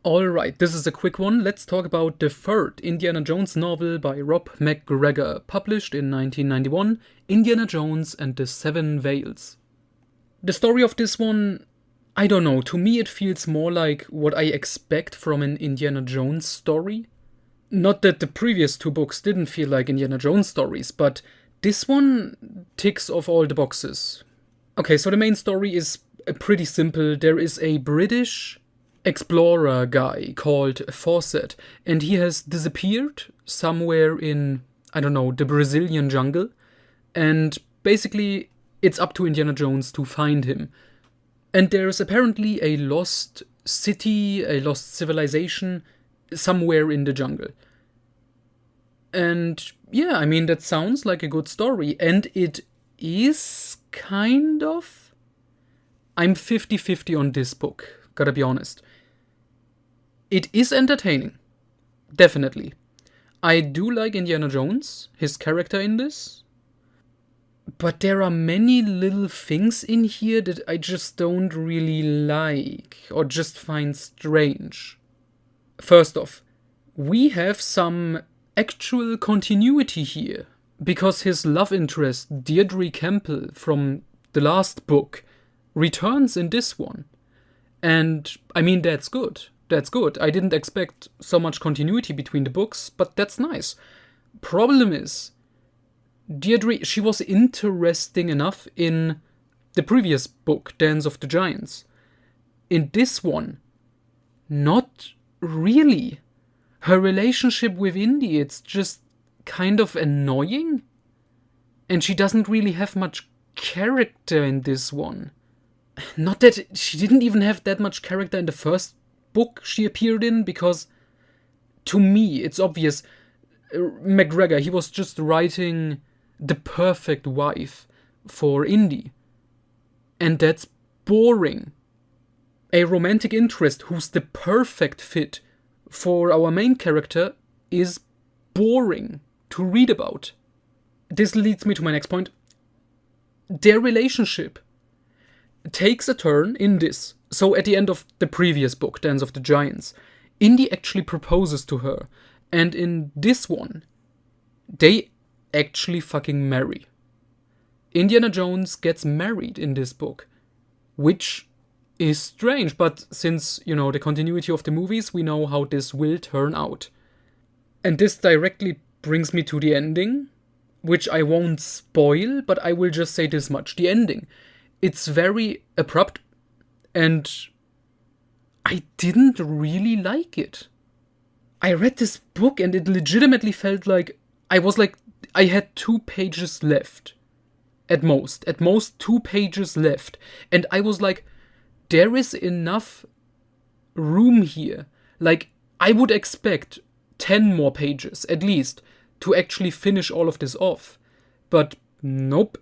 Alright, this is a quick one. Let's talk about the third Indiana Jones novel by Rob MacGregor, published in 1991, Indiana Jones and the Seven Veils. The story of this one, I don't know, to me it feels more like what I expect from an Indiana Jones story. Not that the previous two books didn't feel like Indiana Jones stories, but this one ticks off all the boxes. Okay, so the main story is pretty simple. There is a British explorer guy called Fawcett, and he has disappeared somewhere in, I don't know, the Brazilian jungle, and basically it's up to Indiana Jones to find him. And there's apparently a lost city, a lost civilization somewhere in the jungle. And yeah, I mean, that sounds like a good story, and it is kind of. I'm 50-50 on this book, gotta be honest. It is entertaining, definitely. I do like Indiana Jones, his character in this. But there are many little things in here that I just don't really like, or just find strange. First off, we have some actual continuity here, because his love interest, Deirdre Campbell, from the last book, returns in this one. And, I mean, that's good. That's good. I didn't expect so much continuity between the books, but that's nice. Problem is, Deirdre, she was interesting enough in the previous book, Dance of the Giants. In this one, not really. Her relationship with Indy, it's just kind of annoying. And she doesn't really have much character in this one. Not that she didn't even have that much character in the first book she appeared in, because to me it's obvious MacGregor, he was just writing the perfect wife for Indy, and that's boring. A romantic interest who's the perfect fit for our main character is boring to read about. This leads me to my next point. Their relationship takes a turn in this. So at the end of the previous book, Dance of the Giants, Indy actually proposes to her. And in this one, they actually fucking marry. Indiana Jones gets married in this book, which is strange, but since, the continuity of the movies, we know how this will turn out. And this directly brings me to the ending, which I won't spoil, but I will just say this much. The ending, it's very abrupt, and I didn't really like it. I read this book and it legitimately felt like I had 2 pages left. At most 2 pages left. And I was like, there is enough room here. Like, I would expect 10 more pages, at least, to actually finish all of this off. But nope.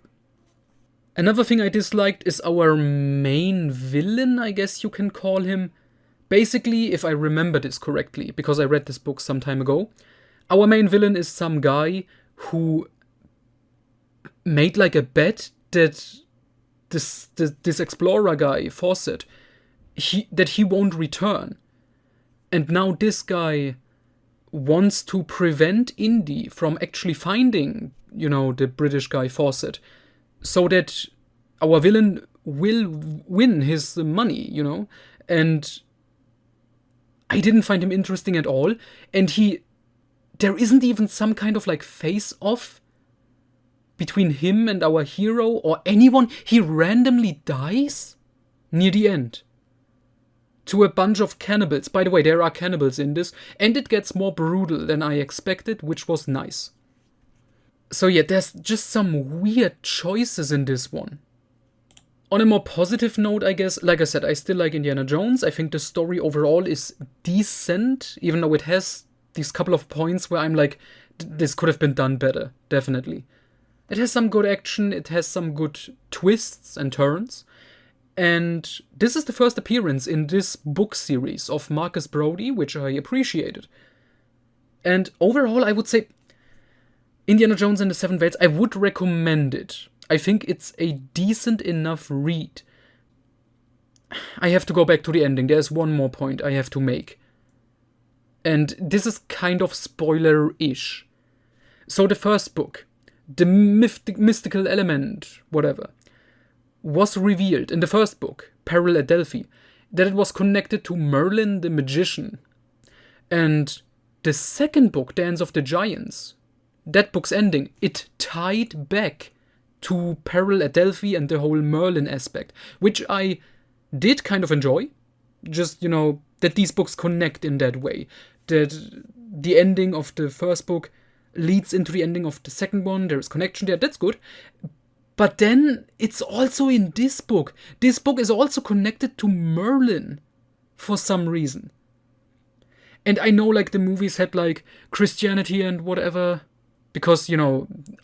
Another thing I disliked is our main villain, I guess you can call him. Basically, if I remember this correctly, because I read this book some time ago, our main villain is some guy who made like a bet that this explorer guy, Fawcett, that he won't return. And now this guy wants to prevent Indy from actually finding, the British guy Fawcett, so that our villain will win his money, And I didn't find him interesting at all. And there isn't even some kind of like face-off between him and our hero or anyone. He randomly dies near the end to a bunch of cannibals. By the way, there are cannibals in this, and it gets more brutal than I expected, which was nice. So yeah, there's just some weird choices in this one. On a more positive note, I guess, like I said, I still like Indiana Jones. I think the story overall is decent, even though it has these couple of points where I'm like, this could have been done better, definitely. It has some good action, it has some good twists and turns. And this is the first appearance in this book series of Marcus Brody, which I appreciated. And overall, I would say Indiana Jones and the Seven Veils, I would recommend it. I think it's a decent enough read. I have to go back to the ending. There's one more point I have to make. And this is kind of spoiler-ish. So the first book, the mystical element, whatever, was revealed in the first book, Peril at Delphi, that it was connected to Merlin the magician. And the second book, Dance of the Giants, that book's ending, it tied back to Peril at Delphi and the whole Merlin aspect, which I did kind of enjoy. Just, that these books connect in that way. That the ending of the first book leads into the ending of the second one. There is connection there. That's good. But then it's also in this book. This book is also connected to Merlin for some reason. And I know, like, the movies had, like, Christianity and whatever, because,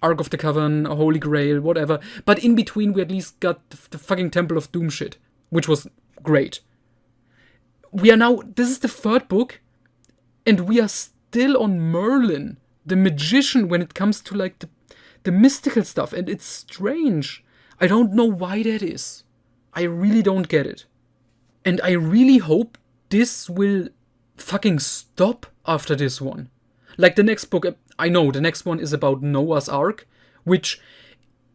Ark of the Coven, Holy Grail, whatever. But in between, we at least got the fucking Temple of Doom shit, which was great. This is the third book, and we are still on Merlin, the magician, when it comes to, like, the mystical stuff, and it's strange. I don't know why that is. I really don't get it. And I really hope this will fucking stop after this one. Like, the next book, I know, the next one is about Noah's Ark, which,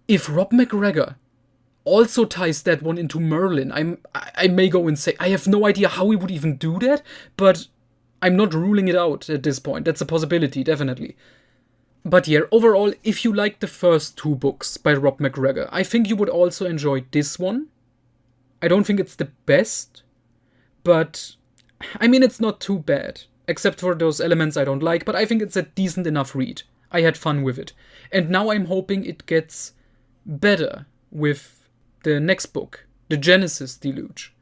if Rob MacGregor also ties that one into Merlin, I may go and say, I have no idea how he would even do that, but I'm not ruling it out at this point. That's a possibility, definitely. But yeah, overall, if you like the first two books by Rob MacGregor, I think you would also enjoy this one. I don't think it's the best, but I mean, it's not too bad, except for those elements I don't like, but I think it's a decent enough read. I had fun with it. And now I'm hoping it gets better with the next book, The Genesis Deluge.